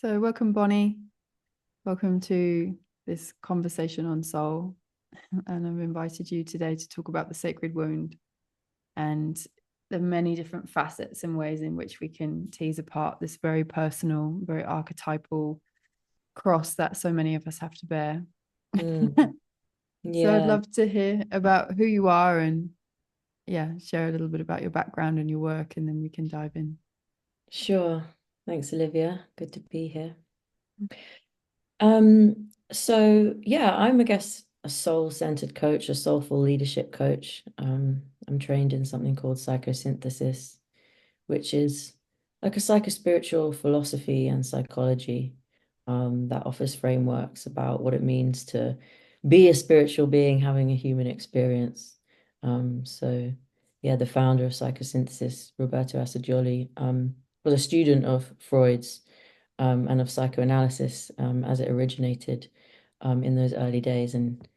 So, welcome, Bonny. Welcome to this conversation on soul. And I've invited you today to talk about the sacred wound and the many different facets and ways in which we can tease apart this very personal, very archetypal cross that so many of us have to bear. Mm, So, I'd yeah, love to hear about who you are and, yeah, share a little bit about your background and your work, and then we can dive in. sure. Thanks, Olivia. Good to be here. So yeah, I'm, I guess, a soul-centered coach, a soulful leadership coach. I'm trained in something called psychosynthesis, which is like a psychospiritual philosophy and psychology that offers frameworks about what it means to be a spiritual being having a human experience. So yeah, the founder of psychosynthesis, Roberto Assagioli, was a student of Freud's and of psychoanalysis as it originated in those early days. And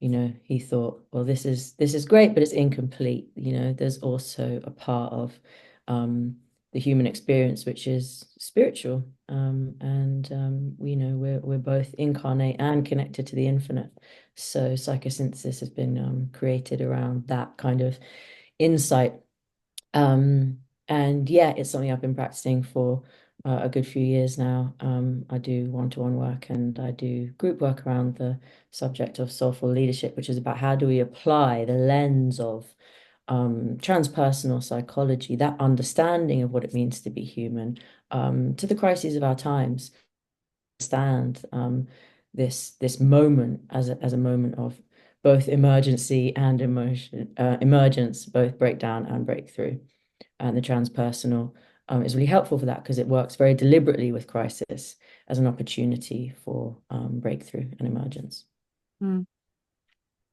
he thought, well, this is great, but it's incomplete. There's also a part of the human experience which is spiritual, and we're both incarnate and connected to the infinite. So psychosynthesis has been created around that kind of insight. And yeah, it's something I've been practicing for a good few years now. I do one-to-one work and I do group work around the subject of soulful leadership, which is about how do we apply the lens of transpersonal psychology, that understanding of what it means to be human, to the crises of our times. Understand this moment as a moment of both emergency and emergence, both breakdown and breakthrough. And the transpersonal is really helpful for that because it works very deliberately with crisis as an opportunity for breakthrough and emergence. Mm.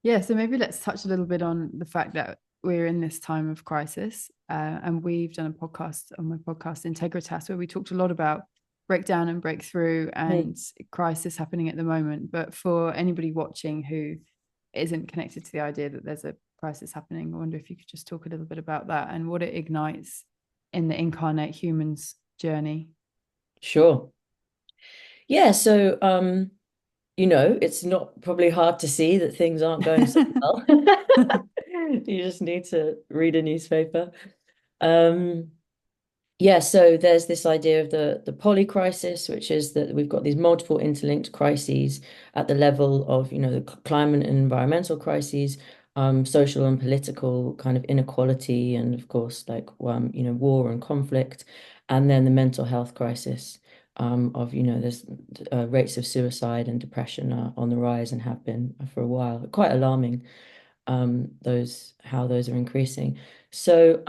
Yeah, so maybe let's touch a little bit on the fact that we're in this time of crisis. And we've done a podcast on my podcast, Integritas, where we talked a lot about breakdown and breakthrough Mm. and crisis happening at the moment. But for anybody watching who isn't connected to the idea that there's a crisis happening, I wonder if you could just talk a little bit about that and what it ignites in the incarnate humans journey. Sure. Yeah, so it's not probably hard to see that things aren't going so well. You just need to read a newspaper. Um, Yeah, so there's this idea of the poly crisis, which is that we've got these multiple interlinked crises at the level of, the climate and environmental crises, social and political kind of inequality, and of course, like war and conflict, and then the mental health crisis of, there's rates of suicide and depression are on the rise and have been for a while. Quite alarming, those how those are increasing. So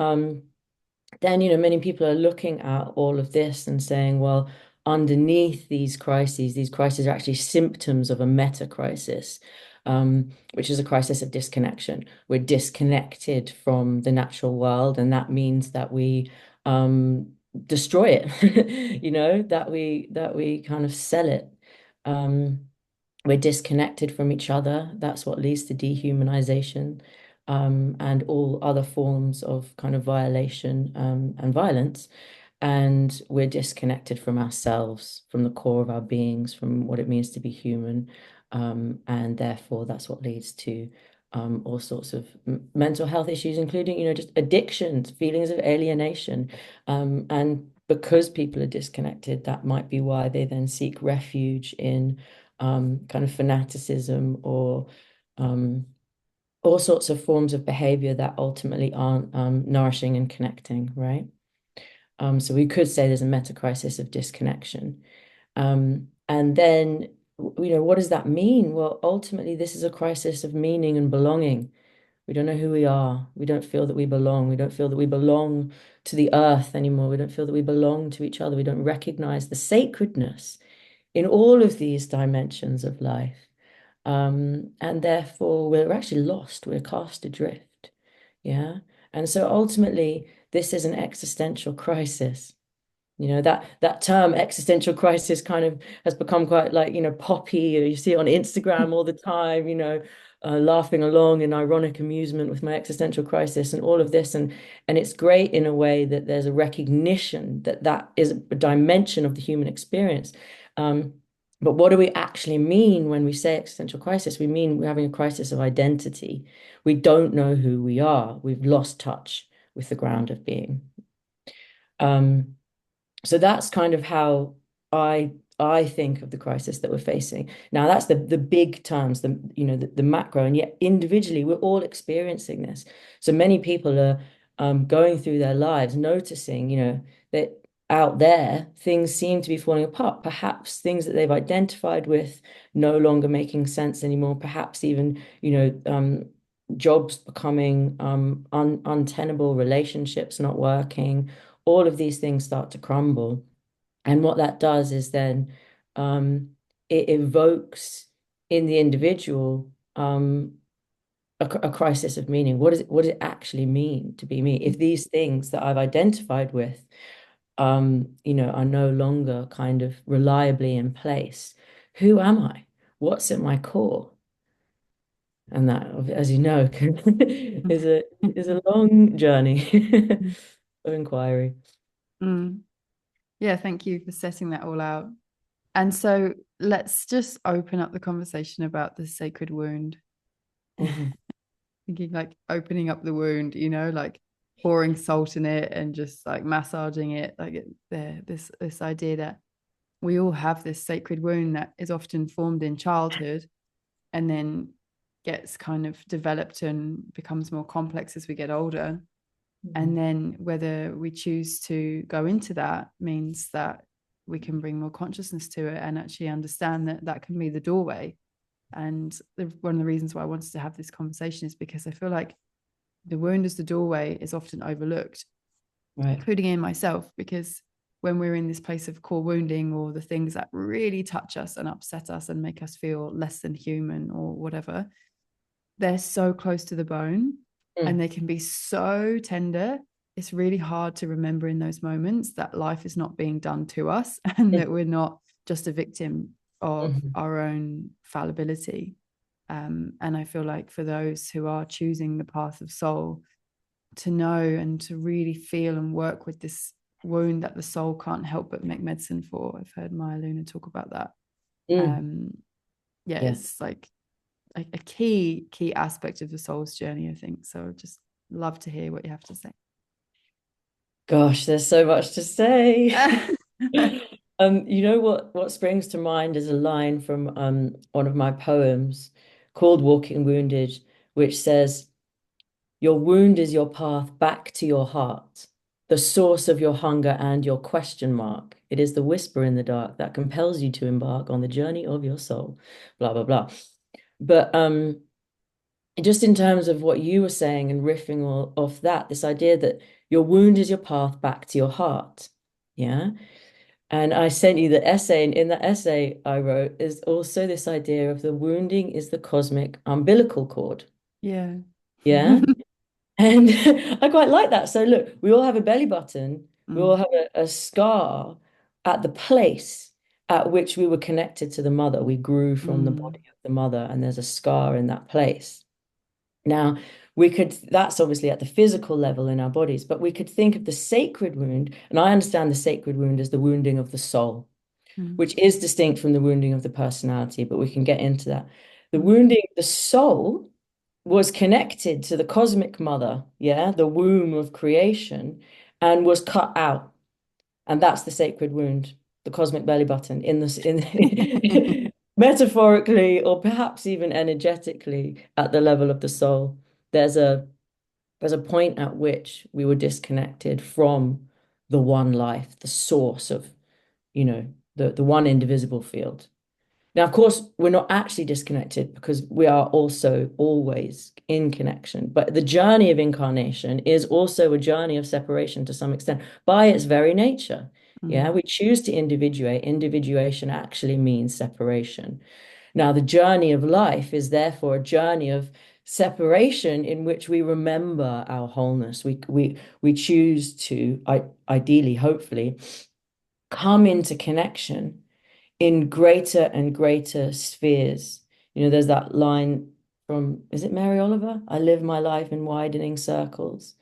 then, many people are looking at all of this and saying, well, underneath these crises are actually symptoms of a meta crisis, which is a crisis of disconnection. We're disconnected from the natural world, and that means that we destroy it, that we kind of sell it. Um, we're disconnected from each other. That's what leads to dehumanization, and all other forms of kind of violation, and violence. And we're disconnected from ourselves, from the core of our beings, from what it means to be human. And therefore, that's what leads to all sorts of mental health issues, including, just addictions, feelings of alienation. And because people are disconnected, that might be why they then seek refuge in kind of fanaticism or um, all sorts of forms of behavior that ultimately aren't nourishing and connecting, right? So we could say there's a meta crisis of disconnection. And then, what does that mean? Well, ultimately, this is a crisis of meaning and belonging. We don't know who we are. We don't feel that we belong. We don't feel that we belong to the earth anymore. We don't feel that we belong to each other. We don't recognize the sacredness in all of these dimensions of life. And therefore, we're actually lost. We're cast adrift. Yeah. And so ultimately, this is an existential crisis. That term existential crisis kind of has become quite like, poppy. You see it on Instagram all the time, laughing along in ironic amusement with my existential crisis and all of this. And it's great in a way that there's a recognition that that is a dimension of the human experience. Um, but what do we actually mean when we say existential crisis? We mean we're having a crisis of identity. We don't know who we are. We've lost touch with the ground of being. Um, so that's kind of how I think of the crisis that we're facing. Now that's the big terms, the macro, and yet individually we're all experiencing this. So many people are going through their lives noticing, that out there things seem to be falling apart. Perhaps things that they've identified with no longer making sense anymore. Perhaps even, jobs becoming untenable, relationships not working. All of these things start to crumble. And what that does is then it evokes in the individual a crisis of meaning. What does it actually mean to be me? If these things that I've identified with, are no longer kind of reliably in place, who am I? What's at my core? And that, as you know, is a long journey of inquiry. Mm. Yeah, thank you for setting that all out. And so let's just open up the conversation about the sacred wound. Mhm. Thinking like opening up the wound, like pouring salt in it and just like massaging it, like this idea that we all have this sacred wound that is often formed in childhood and then gets kind of developed and becomes more complex as we get older. And Mhm. then whether we choose to go into that means that we can bring more consciousness to it and actually understand that that can be the doorway. And one of the reasons why I wanted to have this conversation is because I feel like the wound as the doorway is often overlooked, Right. including in myself, because when we're in this place of core wounding or the things that really touch us and upset us and make us feel less than human or whatever, they're so close to the bone and Mm. they can be so tender. It's really hard to remember in those moments that life is not being done to us and Mm. that we're not just a victim of Mhm. our own fallibility. And I feel like for those who are choosing the path of soul, to know and to really feel and work with this wound that the soul can't help but make medicine for. I've heard Maya Luna talk about that. Mm. Um, yeah, Yeah. it's like a key aspect of the soul's journey, I think. So I'd just love to hear what you have to say. Gosh, there's so much to say. What springs to mind is a line from one of my poems called Walking Wounded, which says, "Your wound is your path back to your heart, the source of your hunger and your question mark. It is the whisper in the dark that compels you to embark on the journey of your soul." Blah blah blah. But just in terms of what you were saying and riffing off that, this idea that your wound is your path back to your heart. Yeah. And I sent you the essay, and in that essay I wrote is also this idea of the wounding is the cosmic umbilical cord. Yeah. Yeah. And I quite like that. So look, we all have a belly button, we all Mm, have a scar at the place at which we were connected to the mother. We grew from the body mm, of the mother, and there's a scar in that place. Now, that's obviously at the physical level in our bodies, but we could think of the sacred wound, and I understand the sacred wound as the wounding of the soul, mm, which is distinct from the wounding of the personality, but we can get into that. The mm, wounding of the soul was connected to the cosmic mother, yeah, the womb of creation, and was cut out. And that's the sacred wound, the cosmic belly button in metaphorically or perhaps even energetically at the level of the soul. There's a there's a point at which we were disconnected from the one life, the source of, the one indivisible field. Now, of course, we're not actually disconnected because we are also always in connection. But the journey of incarnation is also a journey of separation to some extent by its very nature. Yeah, mm, we choose to individuate. Individuation actually means separation. Now, the journey of life is therefore a journey of separation in which we remember our wholeness. We choose to, ideally, hopefully, come into connection in greater and greater spheres. There's that line from, is it Mary Oliver? I live my life in widening circles.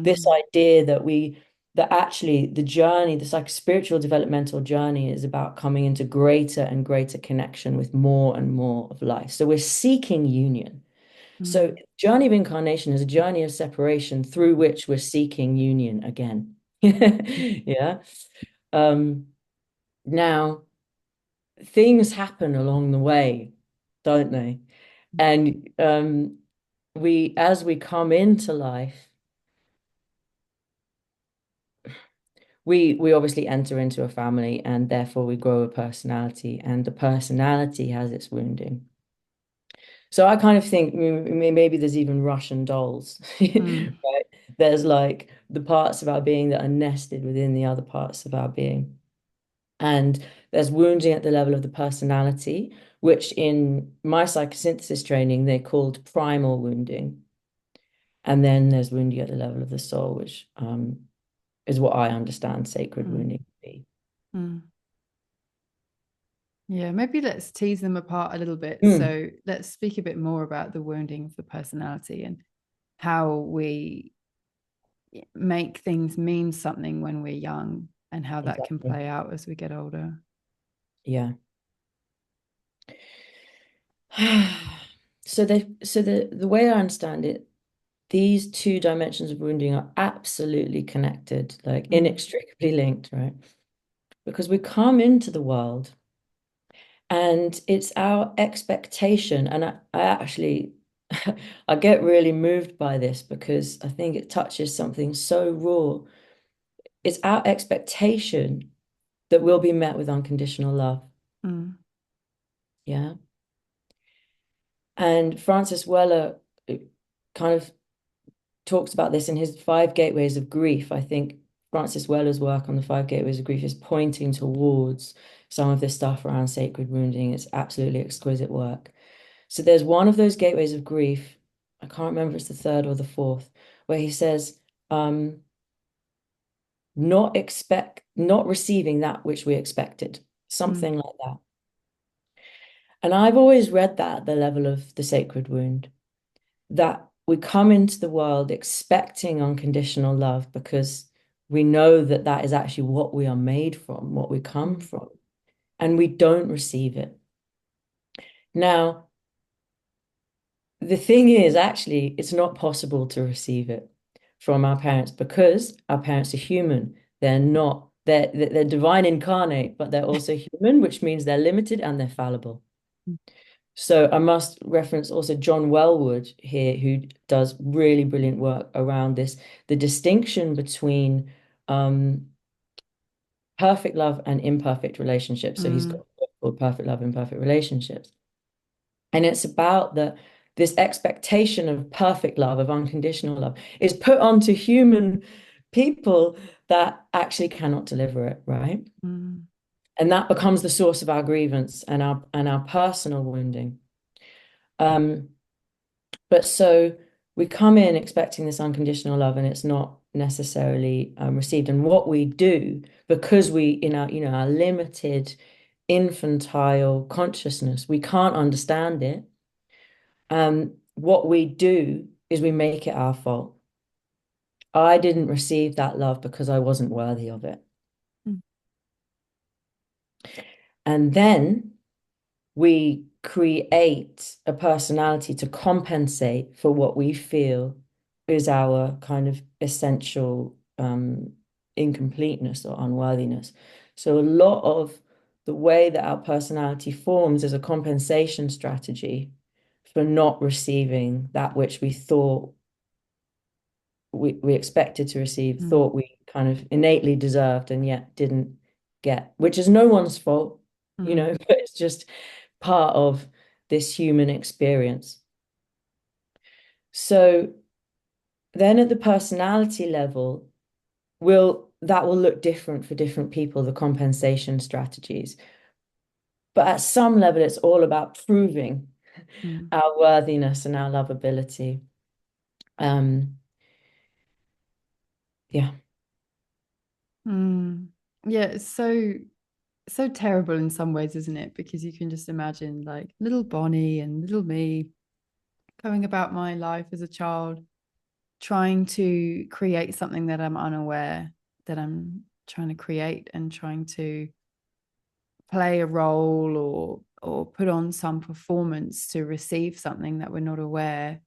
This Mm, idea that actually the journey, this like spiritual developmental journey is about coming into greater and greater connection with more and more of life. So we're seeking union. So mm, journey of incarnation is a journey of separation through which we're seeking union again. mm, Yeah. Um, Now things happen along the way, don't they? And as we come into life, we obviously enter into a family, and therefore we grow a personality, and the personality has its wounding. So I kind of think maybe there's even Russian dolls, mm, right? There's like the parts of our being that are nested within the other parts of our being. And there's wounding at the level of the personality, which in my psychosynthesis training, they called primal wounding. And then there's wounding at the level of the soul, which is what I understand sacred mm, wounding to be. mm. Yeah, maybe let's tease them apart a little bit. Mm, So let's speak a bit more about the wounding of the personality and how we make things mean something when we're young and how that can exactly. play out as we get older. Yeah. So the way I understand it, these two dimensions of wounding are absolutely connected, like Mm, inextricably linked, right? Because we come into the world and it's our expectation. And I actually, I get really moved by this because I think it touches something so raw. It's our expectation that we'll be met with unconditional love. mm, Yeah. And Francis Weller kind of talks about this in his Five Gateways of Grief. I think Francis Weller's work on the Five Gateways of Grief is pointing towards some of this stuff around sacred wounding. It's absolutely exquisite work. So there's one of those gateways of grief. I can't remember if it's the third or the fourth, where he says, um, not receiving that which we expected, mm, something like that. And I've always read that at the level of the sacred wound, that we come into the world expecting unconditional love because we know that that is actually what we are made from, what we come mm, from, and we don't receive it. Now, the thing is, actually, it's not possible to receive it from our parents because our parents are human. They're not, they're divine incarnate, but they're also human, which means they're limited and they're fallible. mm, So I must reference also John Wellwood here, who does really brilliant work around this, the distinction between um, perfect love and imperfect relationships. So he's got mm, a book called Perfect Love, Imperfect Relationships. And it's about this expectation of perfect love, of unconditional love, is put onto human people that actually cannot deliver it, right? mm, And that becomes the source of our grievance and our personal wounding. Um, But so we come in expecting this unconditional love, and it's not necessarily received. And what we do, because we, in our, our limited infantile consciousness, we can't understand it. What we do is we make it our fault. I didn't receive that love because I wasn't worthy of it. mm, And then we create a personality to compensate for what we feel is our kind of essential incompleteness or unworthiness. So a lot of the way that our personality forms is a compensation strategy for not receiving that which we thought we expected to receive, mm, thought we kind of innately deserved and yet didn't get, which is no one's fault, mm, but it's just part of this human experience. So then at the personality level, will look different for different people, the compensation strategies. But at some level, it's all about proving mm, our worthiness and our lovability. Um, yeah. mm. Yeah, it's so terrible in some ways, isn't it? Because you can just imagine like little Bonnie and little me going about my life as a child, trying to create something that I'm unaware that I'm trying to create, and trying to play a role or put on some performance to receive something that we're not aware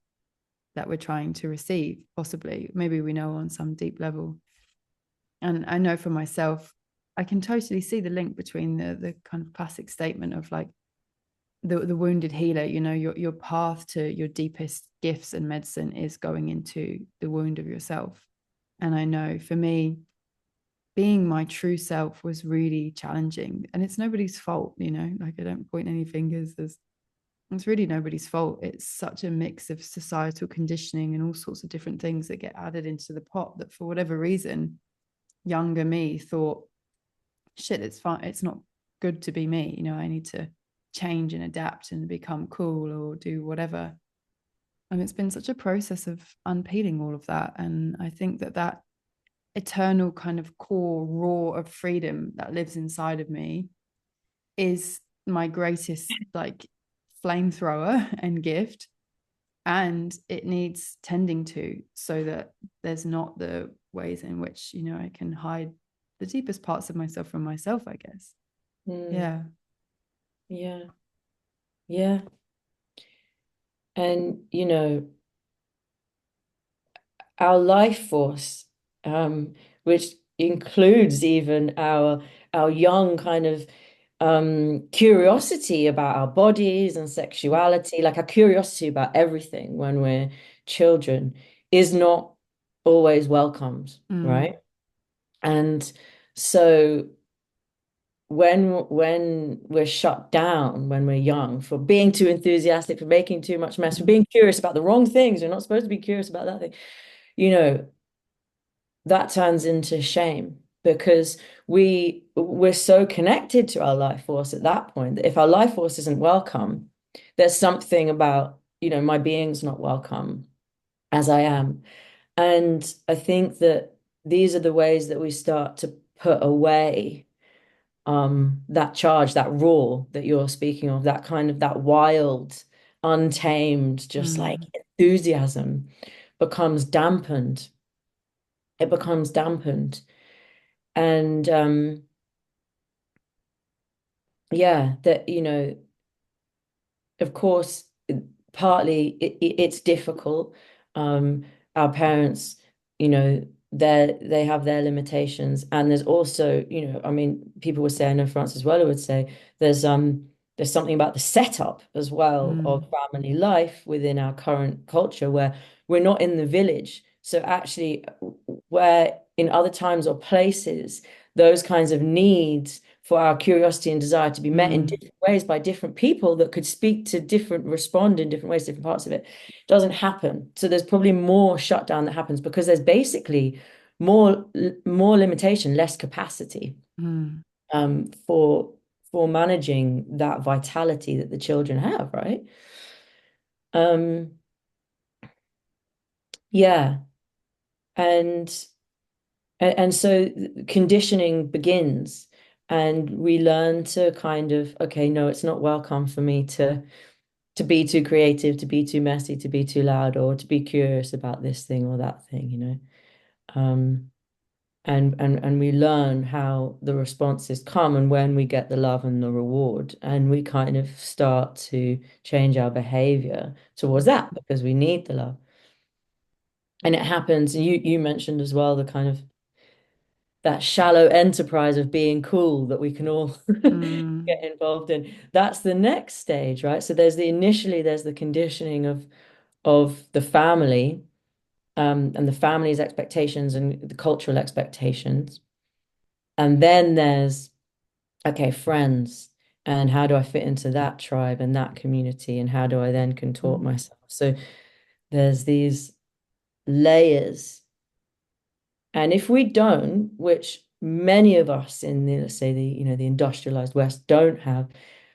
that we're trying to receive, possibly. Maybe we know on some deep level. And I know for myself, I can totally see the link between the kind of classic statement of like the wounded healer, you know, your path to your deepest gifts and medicine is going into the wound of yourself. And I know for me, being my true self was really challenging, and it's nobody's fault, you know, like I don't point any fingers. It's really nobody's fault. It's such a mix of societal conditioning and all sorts of different things that get added into the pot that for whatever reason, younger me thought, shit, it's fine. It's not good to be me. You know, I need to change and adapt and become cool or do whatever. And it's been such a process of unpeeling all of that. And I think that that eternal kind of core roar of freedom that lives inside of me is my greatest like flamethrower and gift, and it needs tending to, so that there's not the ways in which, you know, I can hide the deepest parts of myself from myself, I guess. Mm, Yeah. yeah, yeah. And our life force, which includes even our young kind of curiosity about our bodies and sexuality, like our curiosity about everything when we're children, is not always welcomed, Mm, right? And so when we're shut down when we're young for being too enthusiastic, for making too much mess, for mm, being curious about the wrong things, we're not supposed to be curious about that thing, you know, that turns into shame because we're so connected to our life force at that point that if our life force isn't welcome, there's something about, my being's not welcome as I am. And I think that these are the ways that we start to put away that charge, that raw that you're speaking of, that kind of that wild, untamed, just like mm, enthusiasm becomes dampened. It becomes dampened. And yeah, that, of course, partly it's difficult. Um, our parents, they have their limitations, and there's also, I mean, people would say, I know France as well, would say there's something about the setup as well of mm, family life within our current culture where we're not in the village. So actually, where in other times or places, those kinds of needs for our curiosity and desire to be met in mm, different ways by different people that could speak to different, respond in different ways, different parts of it, doesn't happen. So there's probably more shutdown that happens because there's basically more limitation, less capacity mm, for managing that vitality that the children have, right? Um, yeah. And and so conditioning begins, and we learn to kind of, okay, no, it's not welcome for me to be too creative, to be too messy, to be too loud, or to be curious about this thing or that thing, Um, and we learn how the responses come and when we get the love and the reward, and we kind of start to change our behavior towards that because we need the love. And it happens, and you mentioned as well the kind of that shallow enterprise of being cool that we can all mm, get involved in. That's the next stage, right? So there's the conditioning of the family, and the family's expectations and the cultural expectations. And then there's, okay, friends, and how do I fit into that tribe and that community, and how do I then contort mm, myself? So there's these layers. And if we don't, which many of us in the, let's say, the industrialized West don't have,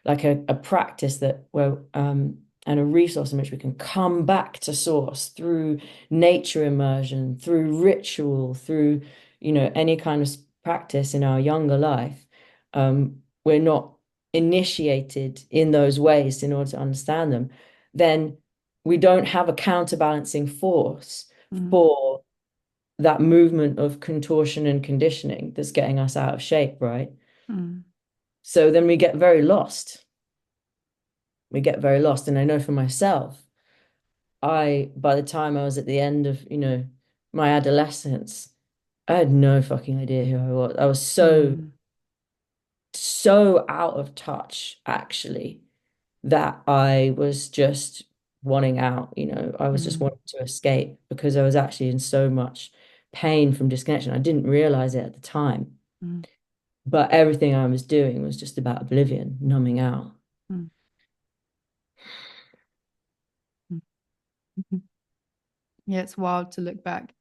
like a practice that where and a resource in which we can come back to source through nature immersion, through ritual, through, any kind of practice in our younger life, we're not initiated in those ways in order to understand them, then we don't have a counterbalancing force mm, for that movement of contortion and conditioning that's getting us out of shape, right? mm, So then we get very lost. We get very lost. And I know for myself, by the time I was at the end of, my adolescence, I had no fucking idea who I was. I was so, mm, so out of touch, actually, that I was just wanting out, I was just mm, wanting to escape because I was actually in so much pain from disconnection. I didn't realize it at the time, mm, but everything I was doing was just about oblivion, numbing out. mm, mm, mm. Yeah, it's wild to look back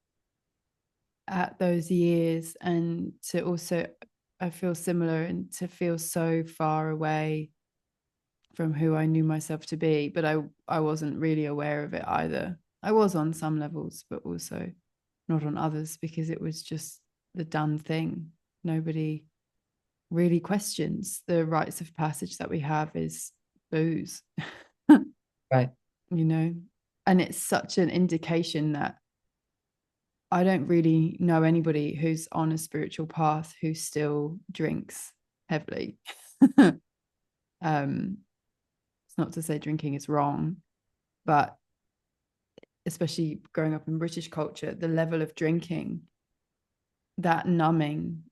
at those years and to also, I feel similar, and to feel so far away from who I knew myself to be, but I wasn't really aware of it either. I was on some levels, but also not on others, because it was just the done thing. Nobody really questions the rites of passage that we have is booze, Right. you know? And it's such an indication that I don't really know anybody who's on a spiritual path who still drinks heavily. It's not to say drinking is wrong, but especially growing up in British culture, the level of drinking, that numbing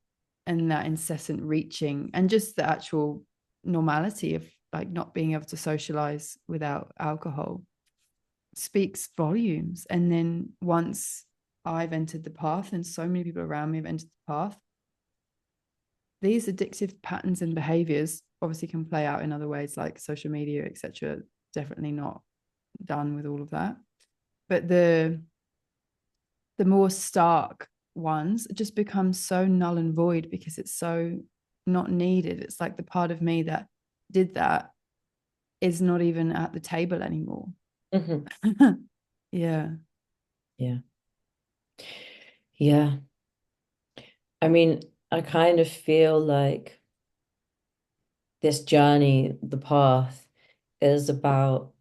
and that incessant reaching, and just the actual normality of like not being able to socialize without alcohol speaks volumes. And then once I've entered the path, and so many people around me have entered the path, these addictive patterns and behaviors obviously can play out in other ways like social media, etc. Definitely not done with all of that, but the more stark ones just become so null and void because it's so not needed. It's like the part of me that did that is not even at the table anymore. Hmm. Yeah. Yeah. Yeah. I mean, I kind of feel like this journey, the path, is about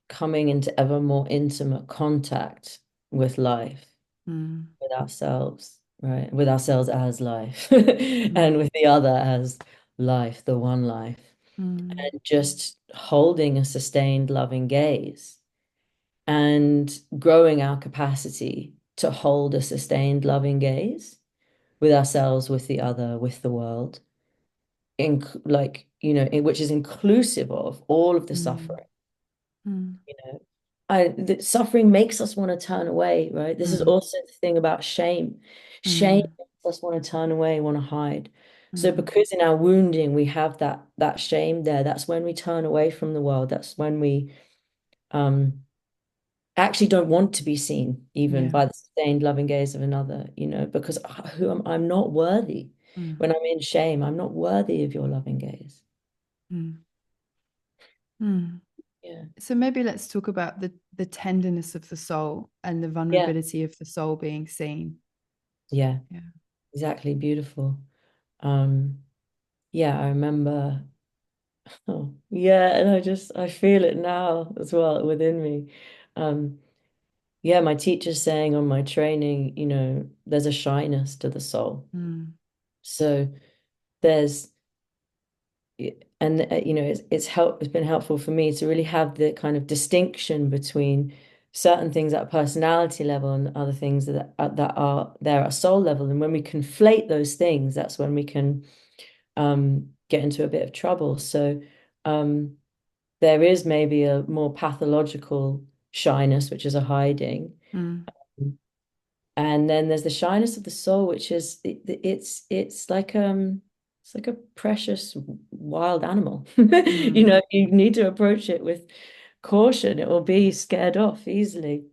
coming into ever more intimate contact with life, Mm, with ourselves, right? With ourselves as life, and mm, with the other as life, the one life. mm, And just holding a sustained loving gaze and growing our capacity to hold a sustained loving gaze with ourselves, with the other, with the world, which is inclusive of all of the mm, suffering, mm, you know. The suffering makes us want to turn away, right? This is mm, also the thing about shame. Shame mm, makes us want to turn away, want to hide. So mm. because in our wounding we have that shame there, that's when we turn away from the world. That's when we um actually don't want to be seen even Yeah. by the sustained loving gaze of another, because I'm not worthy. Mm, When I'm in shame, I'm not worthy of your loving gaze. mm, mm. Yeah. So maybe let's talk about the tenderness of the soul and the Yeah. vulnerability of the soul being seen. Yeah. Yeah. Exactly. Beautiful. Um, yeah, I remember. Oh, yeah, and I feel it now as well within me. Um, yeah, my teacher's saying on my training, there's a shyness to the soul. Mm, So there's and it's been helpful for me to really have the kind of distinction between certain things at a personality level and other things that are there at a soul level. And when we conflate those things, that's when we can get into a bit of trouble. So um, there is maybe a more pathological shyness, which is a hiding. mm, And then there's the shyness of the soul, which is it's like a precious wild animal. mm, You need to approach it with caution. It will be scared off easily.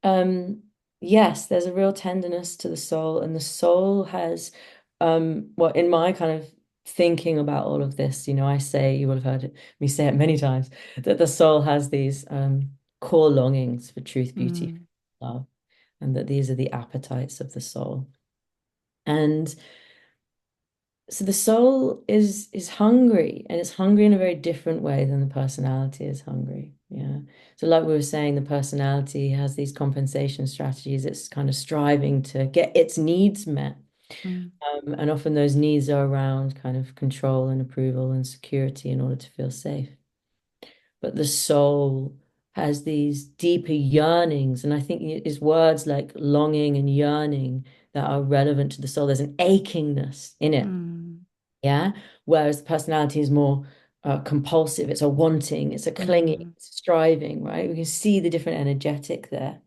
Um, yes, there's a real tenderness to the soul, and the soul has well, in my kind of thinking about all of this, I say, you will have me say it many times, that the soul has these core longings for truth, beauty, mm, love, and that these are the appetites of the soul. And So the soul is hungry, and it's hungry in a very different way than the personality is hungry. Yeah. So like we were saying, the personality has these compensation strategies. It's kind of striving to get its needs met. Mm, And often those needs are around kind of control and approval and security in order to feel safe. But the soul has these deeper yearnings. And I think it's words like longing and yearning that are relevant to the soul. There's an achingness in it. mm, Yeah. Whereas the personality is more compulsive. It's a wanting, it's a clinging, mm, it's striving, right? We can see the different energetic there.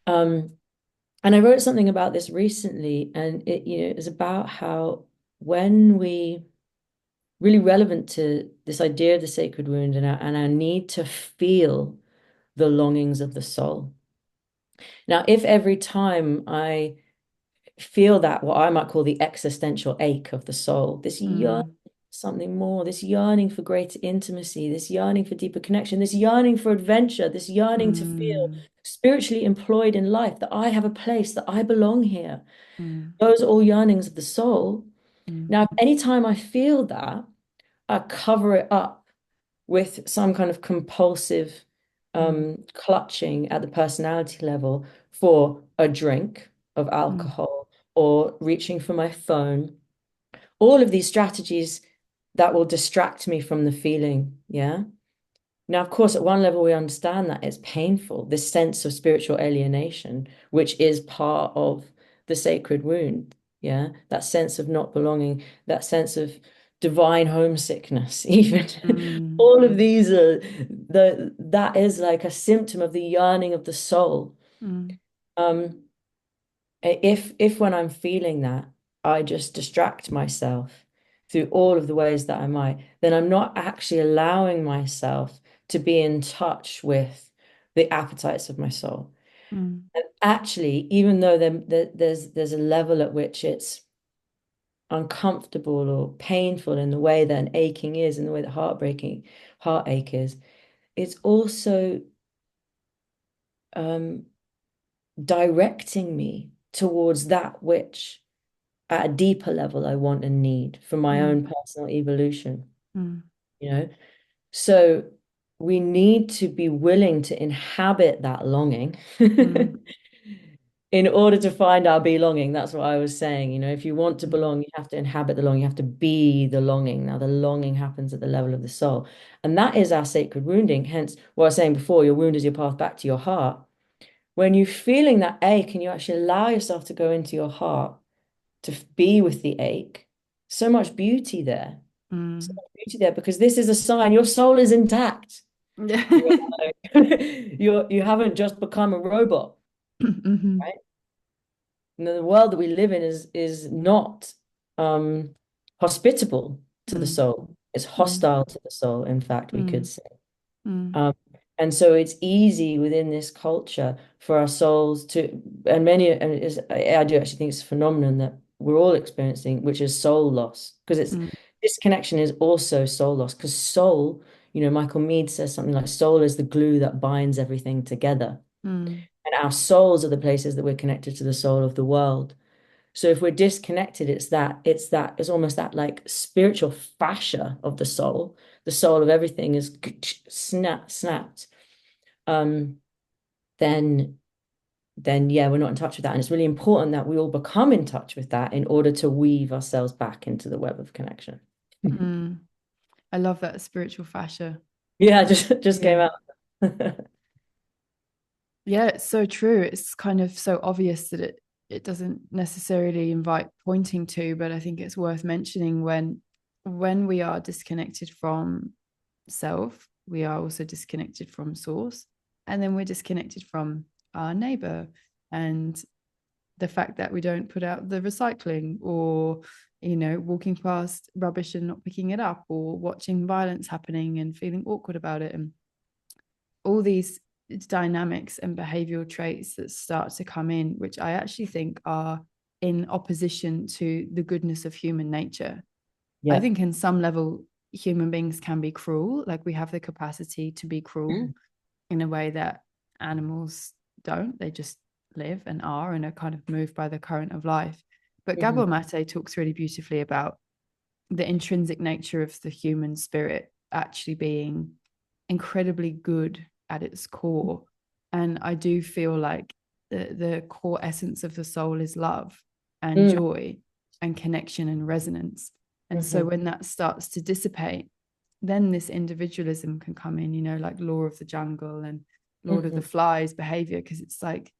Um, and I wrote something about this recently, and it is about how when we really relevant to this idea of the sacred wound and our need to feel the longings of the soul. Now, if every time I feel that, what I might call the existential ache of the soul, this yearning mm, for something more, this yearning for greater intimacy, this yearning for deeper connection, this yearning for adventure, this yearning to feel mm, spiritually employed in life, that I have a place, that I belong here. mm, Those are all yearnings of the soul. mm, Now, anytime I feel that, I cover it up with some kind of compulsive mm, clutching at the personality level for a drink of mm, alcohol or reaching for my phone. All of these strategies that will distract me from the feeling. Yeah. Now, of course, at one level, we understand that it's painful, this sense of spiritual alienation, which is part of the sacred wound. Yeah. That sense of not belonging, that sense of divine homesickness, even. mm, All of these are that is like a symptom of the yearning of the soul. mm, Um, if when I'm feeling that, I just distract myself through all of the ways that I might, then I'm not actually allowing myself to be in touch with the appetites of my soul. mm, And actually, even though there's a level at which it's uncomfortable or painful in the way that an aching is, in the way that heartache is, it's also um, directing me towards that which at a deeper level I want and need for my mm, own personal evolution, mm, you know? So we need to be willing to inhabit that longing mm, in order to find our belonging. That's what I was saying. If you want to mm, belong, you have to inhabit the longing, you have to be the longing. Now, the longing happens at the level of the soul. And that is our sacred wounding. Hence, what I was saying before, your wound is your path back to your heart. When you're feeling that ache and you actually allow yourself to go into your heart, to be with the ache, so much beauty there. So mm. much beauty there because this is a sign your soul is intact. You Yeah. you haven't just become a robot, Mhm, right? And the world that we live in is not um hospitable to the mm, soul. It's mm, hostile to the soul, in fact, we could mm, say. mm, Um, and so it's easy within this culture for our souls to, and many, and I do actually think it's a phenomenon that we're all experiencing, which is soul loss, because it's mm, disconnection is also soul loss, because soul, Michael Meade says something like soul is the glue that binds everything together. mm, And our souls are the places that we're connected to the soul of the world. So if we're disconnected, it's almost that like spiritual fascia of the soul of everything is snapped. Um, then yeah, we're not in touch with that. And it's really important that we all become in touch with that in order to weave ourselves back into the web of connection. mm. I love that spiritual fascia. Yeah, just came Yeah. out. Yeah, it's so true. It's kind of so obvious that it doesn't necessarily invite pointing to, but I think it's worth mentioning when we are disconnected from self, we are also disconnected from source, and then we're disconnected from our neighbor and the fact that we don't put out the recycling or walking past rubbish and not picking it up or watching violence happening and feeling awkward about it and all these dynamics and behavioral traits that start to come in, which I actually think are in opposition to the goodness of human nature. I Yeah. think in some level, human beings can be cruel. Like we have the capacity to be cruel in a way that animals don't. They just live and are kind of moved by the current of life. But Hmm. Gabor Mate talks really beautifully about the intrinsic nature of the human spirit actually being incredibly good at its core. And I do feel like the core essence of the soul is love and Mm. joy and connection and resonance. And so Hmm. when that starts to dissipate, then this individualism can come in, like law of the jungle and Lord of Hmm. the Flies behavior, because it's like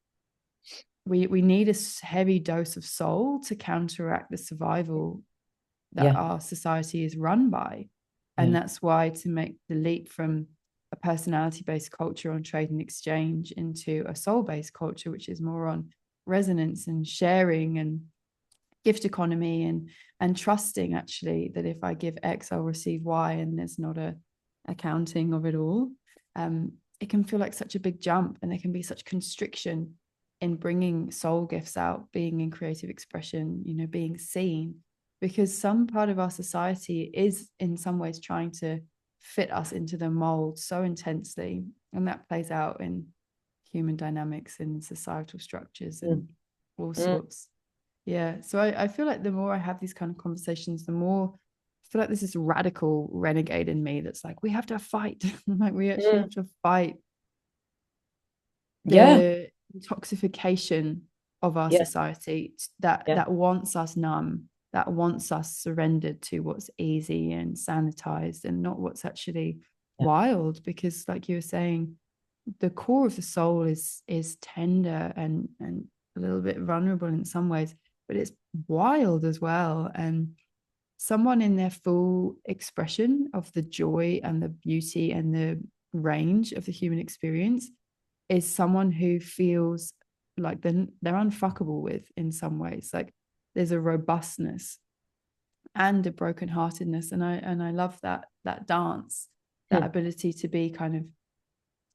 we need a heavy dose of soul to counteract the survival that Yeah, our society is run by. And yeah. that's why to make the leap from a personality based culture on trade and exchange into a soul based culture, which is more on resonance and sharing and gift economy and trusting actually that if I give X, I'll receive Y, and there's not a accounting of it all. It can feel like such a big jump, and there can be such constriction in bringing soul gifts out, being in creative expression, being seen, because some part of our society is in some ways trying to fit us into the mold so intensely, and that plays out in human dynamics and societal structures Mm. and all Mm. sorts. Yeah. So I feel like the more I have these kind of conversations, the more I feel like there's this radical renegade in me that's like, we have to fight. Like we actually Mm. have to fight Yeah, the intoxication of our yeah, society that yeah, that wants us numb, that wants us surrendered to what's easy and sanitized and not what's actually yeah, wild. Because like you were saying, the core of the soul is tender and a little bit vulnerable in some ways, but it's wild as well. And someone in their full expression of the joy and the beauty and the range of the human experience is someone who feels like they're unfuckable with in some ways. Like there's a robustness and a brokenheartedness, and I love that dance, that mm, ability to be kind of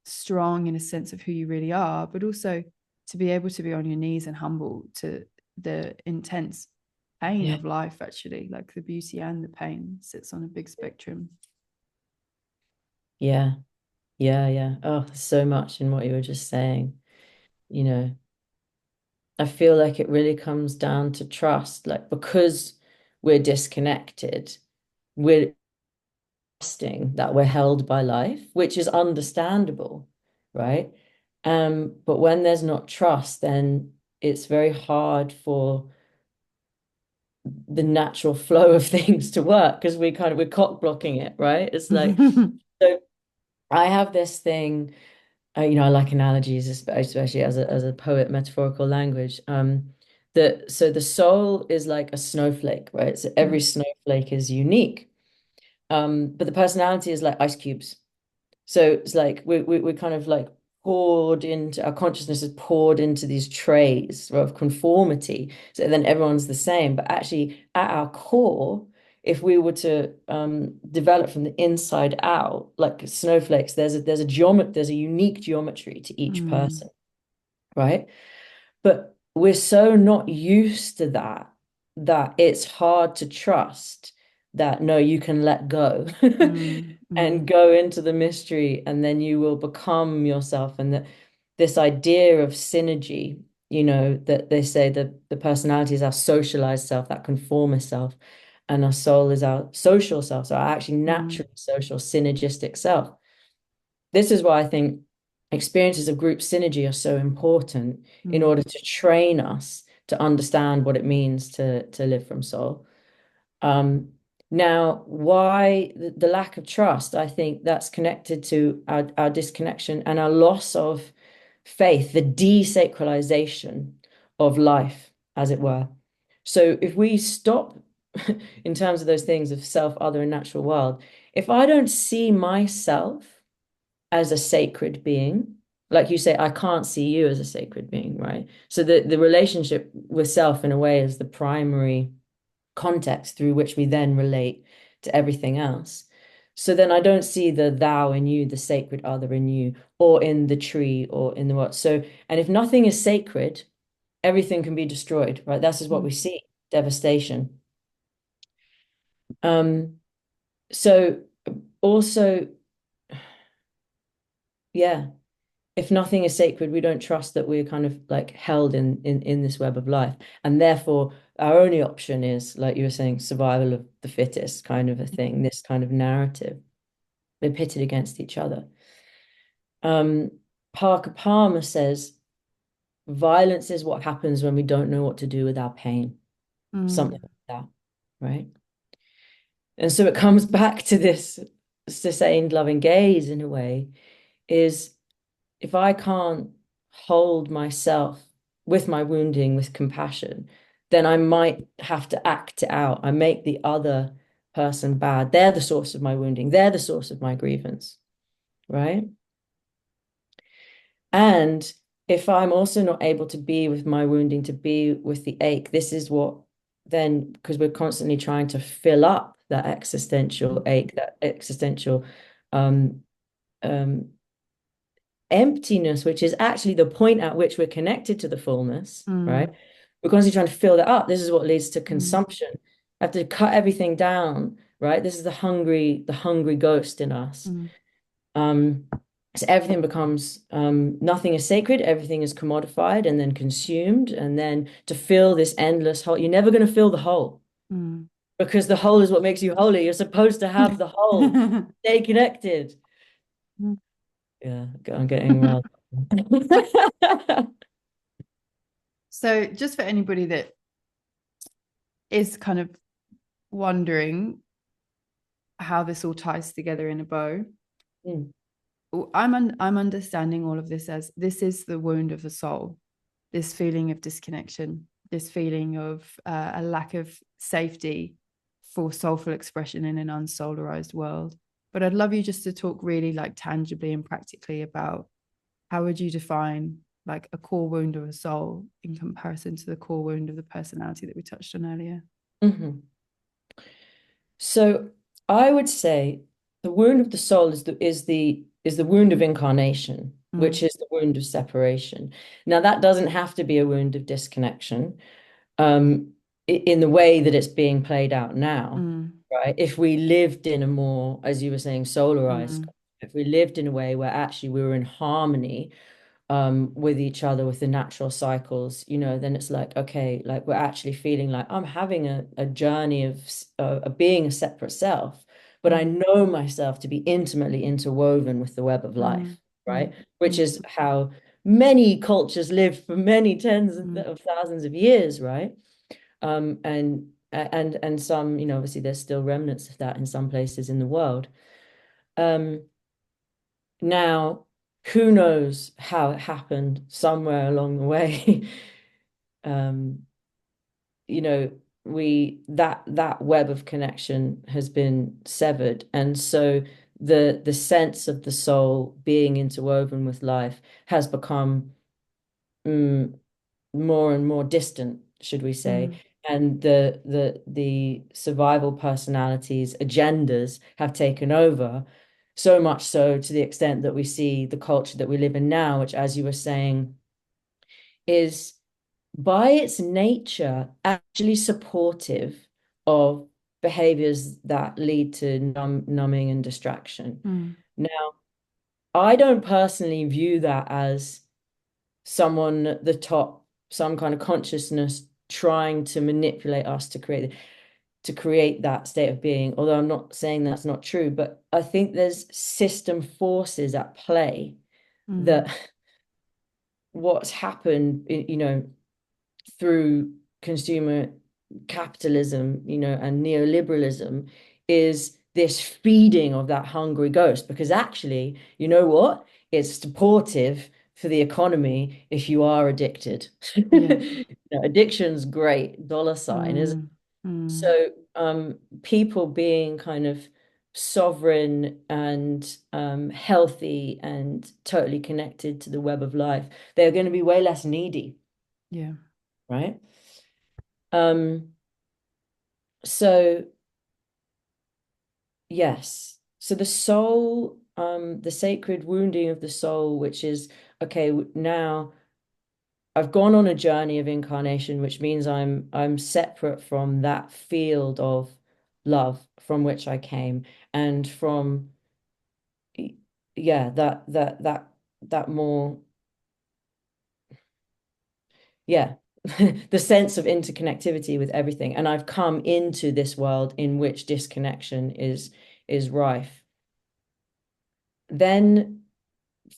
strong in a sense of who you really are, but also to be able to be on your knees and humble to the intense pain yeah, of life, actually. Like the beauty and the pain sits on a big spectrum. yeah, yeah, yeah. Oh, there's so much in what you were just saying. You know, I feel like it really comes down to trust, like because we're disconnected, we're trusting that we're held by life, which is understandable, right? But when there's not trust, then it's very hard for the natural flow of things to work because we're cock blocking it, right? It's like so I have this thing, I like analogies, especially as a poet, metaphorical language. That so the soul is like a snowflake, right? So every snowflake is unique. But the personality is like ice cubes. So it's like we're kind of like poured into our consciousness is poured into these trays of conformity. So then everyone's the same. But actually, at our core, if we were to develop from the inside out, like snowflakes, there's a unique geometry to each Mm, person, right? But we're so not used to that it's hard to trust that no, you can let go mm, and mm, go into the mystery, and then you will become yourself. And that this idea of synergy, that they say that the personality is our socialized self, that conformist self, and our soul is our social self, so our actually mm, naturally social synergistic self. This is why I think experiences of group synergy are so important in mm, order to train us to understand what it means to live from soul. Um, Now, why the lack of trust? I think that's connected to our disconnection and our loss of faith, the desacralization of life, as it were. So if we stop in terms of those things of self, other, and natural world, if I don't see myself as a sacred being, like you say, I can't see you as a sacred being, right? So the relationship with self in a way is the primary context through which we then relate to everything else. So then I don't see the thou in you, the sacred other in you, or in the tree, or in the what. So, and if nothing is sacred, everything can be destroyed, right? That's is what mm, we see, devastation. Um, so also, yeah, if nothing is sacred, we don't trust that we're kind of like held in this web of life, and therefore our only option is, like you were saying, survival of the fittest kind of a thing, this kind of narrative. They're pitted against each other. Um, Parker Palmer says, violence is what happens when we don't know what to do with our pain, something Mm, like that, right? And so it comes back to this sustained loving gaze in a way, is if I can't hold myself with my wounding with compassion, then I might have to act it out. I make the other person bad. They're the source of my wounding. They're the source of my grievance, right? And if I'm also not able to be with my wounding, to be with the ache, this is what then, because we're constantly trying to fill up that existential ache, that existential um, um, emptiness, which is actually the point at which we're connected to the fullness, right? mm, We're constantly trying to fill that up. This is what leads to mm, consumption. I have to cut everything down, right? This is the hungry ghost in us. mm, Um, so everything becomes nothing is sacred, everything is commodified and then consumed, and then to fill this endless hole, you're never going to fill the hole mm. because the hole is what makes you holy. You're supposed to have the hole, stay connected. Yeah, I'm getting well. So, just for anybody that is kind of wondering how this all ties together in a bow, Mm, I'm understanding all of this as this is the wound of the soul, this feeling of disconnection, this feeling of a lack of safety for soulful expression in an unsolarized world. But I'd love you just to talk really like tangibly and practically about how would you define like a core wound of a soul in comparison to the core wound of the personality that we touched on earlier. mhm. So I would say the wound of the soul is the wound of incarnation, which Mm, is the wound of separation. Now that doesn't have to be a wound of disconnection, um, in the way that it's being played out now, mm, right? If we lived in a more, as you were saying, solarized, mm, if we lived in a way where actually we were in harmony with each other, with the natural cycles, then it's like, okay, like we're actually feeling like I'm having a journey of being a separate self, but I mm, know myself to be intimately interwoven with the web of mm, life, mm, right? Which mm, is how many cultures lived for many tens mm, of thousands of years, right? And some, obviously there's still remnants of that in some places in the world. Um, Now, who knows how it happened somewhere along the way? Um, you know, that web of connection has been severed. And so the sense of the soul being interwoven with life has become mm, more and more distant, should we say. mm, And the survival personalities agendas have taken over, so much so to the extent that we see the culture that we live in now, which, as you were saying, is by its nature actually supportive of behaviors that lead to numbing and distraction. mm, Now, I don't personally view that as someone at the top, some kind of consciousness trying to manipulate us to create that state of being. Although I'm not saying that's not true, but I think there's system forces at play mm, that what's happened, through consumer capitalism, and neoliberalism is this feeding of that hungry ghost. Because actually, you know what? It's supportive for the economy if you are addicted. yeah. Addiction's great, dollar sign, is Mm, mm, so people being kind of sovereign and healthy and totally connected to the web of life, they're going to be way less needy, yeah. right? Um, so yes. So the soul, the sacred wounding of the soul, which is okay, now I've gone on a journey of incarnation, which means I'm separate from that field of love from which I came, and from yeah, that more, yeah. the sense of interconnectivity with everything. And I've come into this world in which disconnection is rife. Then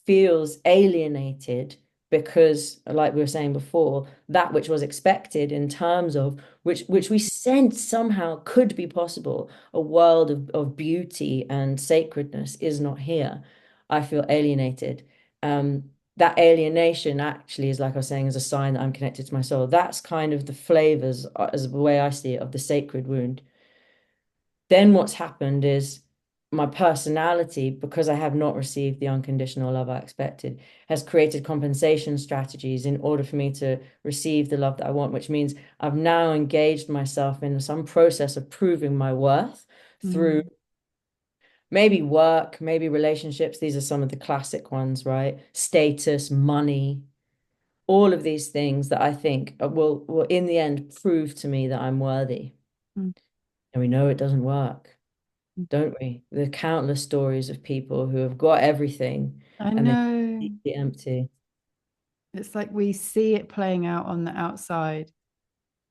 feels alienated because, like we were saying before, that which was expected in terms of which we sense somehow could be possible, a world of beauty and sacredness is not here. I feel alienated. That alienation actually is, like I was saying, is a sign that I'm connected to my soul. That's kind of the flavors, as the way I see it, of the sacred wound. Then what's happened is my personality, because I have not received the unconditional love I expected, has created compensation strategies in order for me to receive the love that I want, which means I've now engaged myself in some process of proving my worth through Mm, maybe work, maybe relationships. These are some of the classic ones, right? Status, money, all of these things that I think will in the end prove to me that I'm worthy. mm, And we know it doesn't work, mm. don't we? The countless stories of people who have got everything I and they're know. completely empty. It's like we see it playing out on the outside,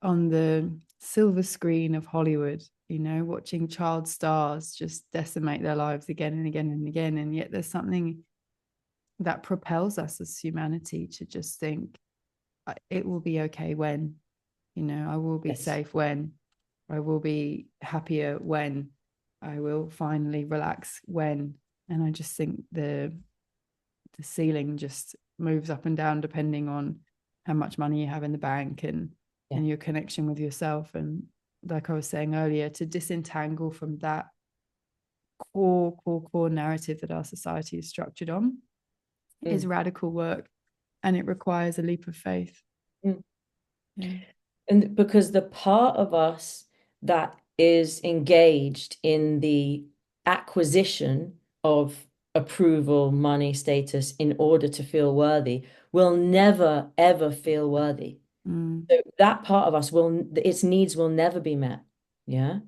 on the silver screen of Hollywood, watching child stars just decimate their lives again and again and again. And yet there's something that propels us as humanity to just think it will be okay when, I will be Yes. safe when, I will be happier when, I will finally relax when. And I just think the ceiling just moves up and down depending on how much money you have in the bank Yeah. and your connection with yourself. And like I was saying earlier, to disentangle from that core narrative that our society is structured on is Mm. radical work, and it requires a leap of faith. Mm. Yeah. And because the part of us that is engaged in the acquisition of approval, money, status in order to feel worthy will never, ever feel worthy. Mm, So that part of us its needs will never be met. Yeah.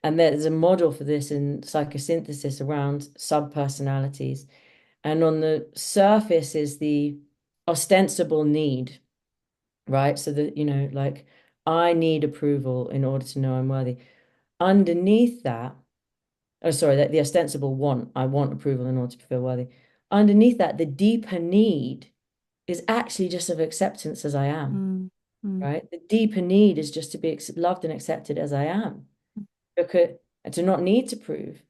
And there's a model for this in psychosynthesis around subpersonalities. And on the surface is the ostensible need, right? So that, like I need approval in order to know I'm worthy. Underneath that, oh, sorry, that the ostensible want, I want approval in order to feel worthy. Underneath that, the deeper need is actually just of acceptance as I am, mm, mm, right? The deeper need is just to be loved and accepted as I am, because and to not need to prove.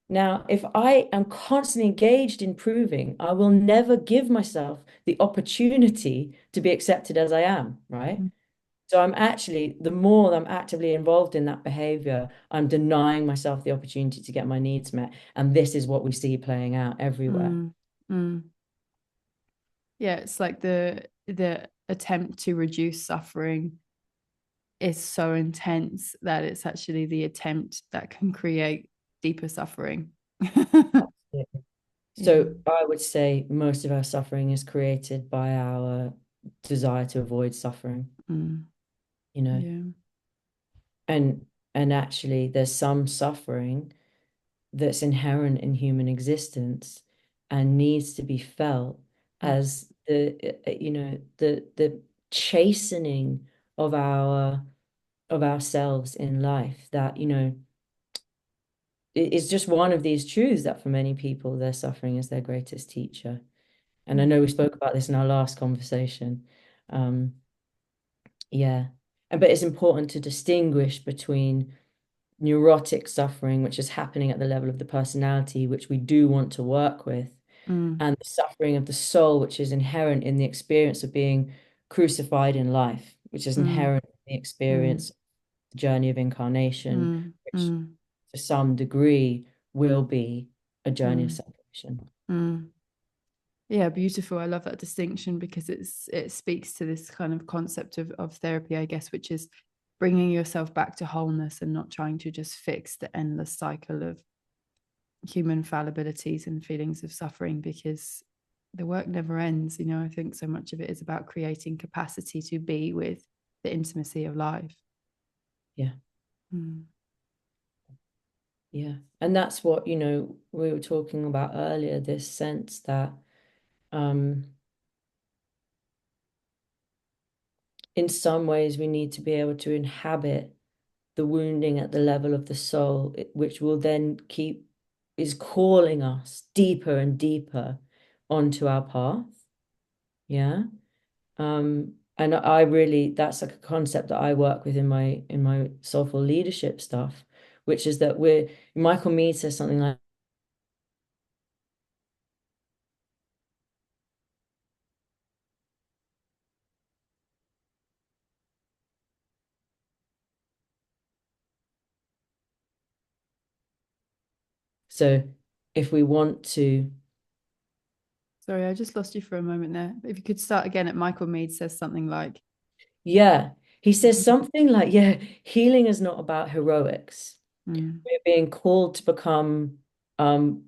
Now, if I am constantly engaged in proving, I will never give myself the opportunity to be accepted as I am, right? mm, So I'm actually, the more I'm actively involved in that behavior, I'm denying myself the opportunity to get my needs met. And this is what we see playing out everywhere. mm, mm. Yeah, it's like the attempt to reduce suffering is so intense that it's actually the attempt that can create deeper suffering. Absolutely. Yeah. So I would say most of our suffering is created by our desire to avoid suffering, Mm, you know. yeah. And and actually there's some suffering that's inherent in human existence and needs to be felt Mm, as the chastening of ourselves in life that is just one of these truths that for many people their suffering is their greatest teacher. And I mm, know we spoke about this in our last conversation. um yeah, but it's important to distinguish between neurotic suffering, which is happening at the level of the personality, which we do want to work with, mm, and the suffering of the soul, which is inherent in the experience of being crucified in life, which is mm, inherent in the mm, experience of the journey of incarnation, mm, which mm, to some degree will be a journey of mm, separation. mm. Yeah, beautiful. I love that distinction because it speaks to this kind of concept of therapy, I guess, which is bringing yourself back to wholeness and not trying to just fix the endless cycle of human fallibilities and feelings of suffering, because the work never ends. I think so much of it is about creating capacity to be with the intimacy of life. Yeah, Mm, yeah. And that's what, we were talking about earlier, this sense that um in some ways we need to be able to inhabit the wounding at the level of the soul, which will then keep is calling us deeper and deeper onto our path. Yeah. And I really, that's like a concept that I work with in my soulful leadership stuff, which is that Michael Meade says something like, so if we want to, Sorry, I just lost you for a moment there. If you could start again at Michael Meade says something like, yeah, he says something like, yeah, healing is not about heroics. mm, We're being called to become um,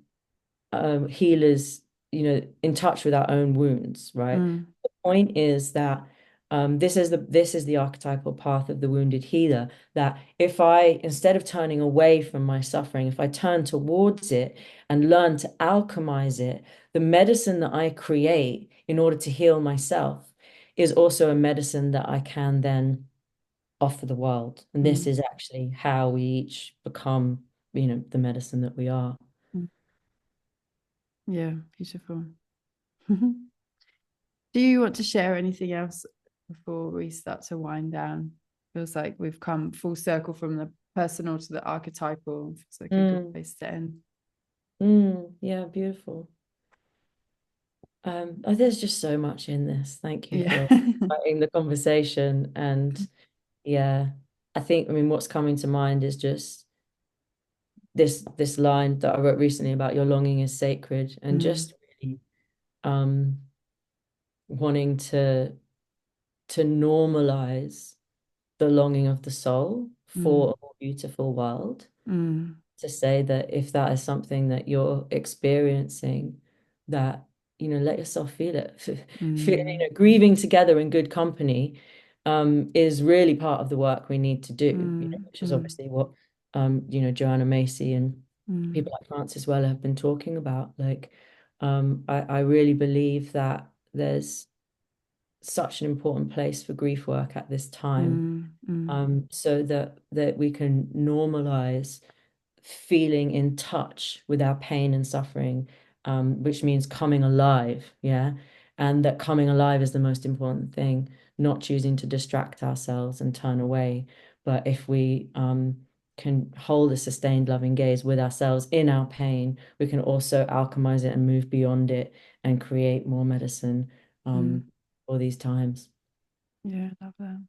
healers, in touch with our own wounds, right? mm, The point is that this is the archetypal path of the wounded healer. That if I, instead of turning away from my suffering, if I turn towards it and learn to alchemize it, the medicine that I create in order to heal myself is also a medicine that I can then offer the world. And this mm, is actually how we each become, the medicine that we are. mm. Yeah, beautiful. Do you want to share anything else before we start to wind down? Feels like we've come full circle from the personal to the archetypal. It's like a good Mm, place to end. yeah, beautiful. Oh, there's just so much in this. Thank you Yeah. for starting the conversation. And yeah, I mean, what's coming to mind is just this line that I wrote recently about your longing is sacred, and Mm, just really um wanting to normalize the longing of the soul mm, for a more beautiful world. mm, To say that if that is something that you're experiencing, that, let yourself feel it. mm, Grieving together in good company is really part of the work we need to do, mm, which is mm, obviously what, Joanna Macy and mm, people like Francis Weller have been talking about. Like, I really believe that there's such an important place for grief work at this time, mm, mm, so that we can normalize feeling in touch with our pain and suffering, which means coming alive, yeah. And that coming alive is the most important thing, not choosing to distract ourselves and turn away. But if we can hold a sustained loving gaze with ourselves in our pain, we can also alchemize it and move beyond it and create more medicine mm. for these times. Yeah, I love that.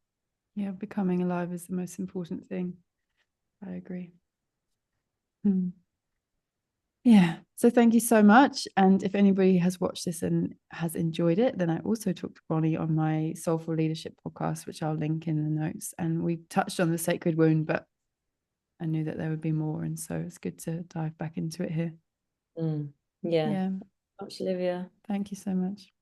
Yeah, becoming alive is the most important thing. I agree. Mm. Yeah. So thank you so much. And if anybody has watched this and has enjoyed it, then I also talked to Bonnie on my Soulful Leadership podcast, which I'll link in the notes. And we touched on the sacred wound, but I knew that there would be more. And so it's good to dive back into it here. Mm. Yeah. Yeah. Much, Olivia. Thank you so much.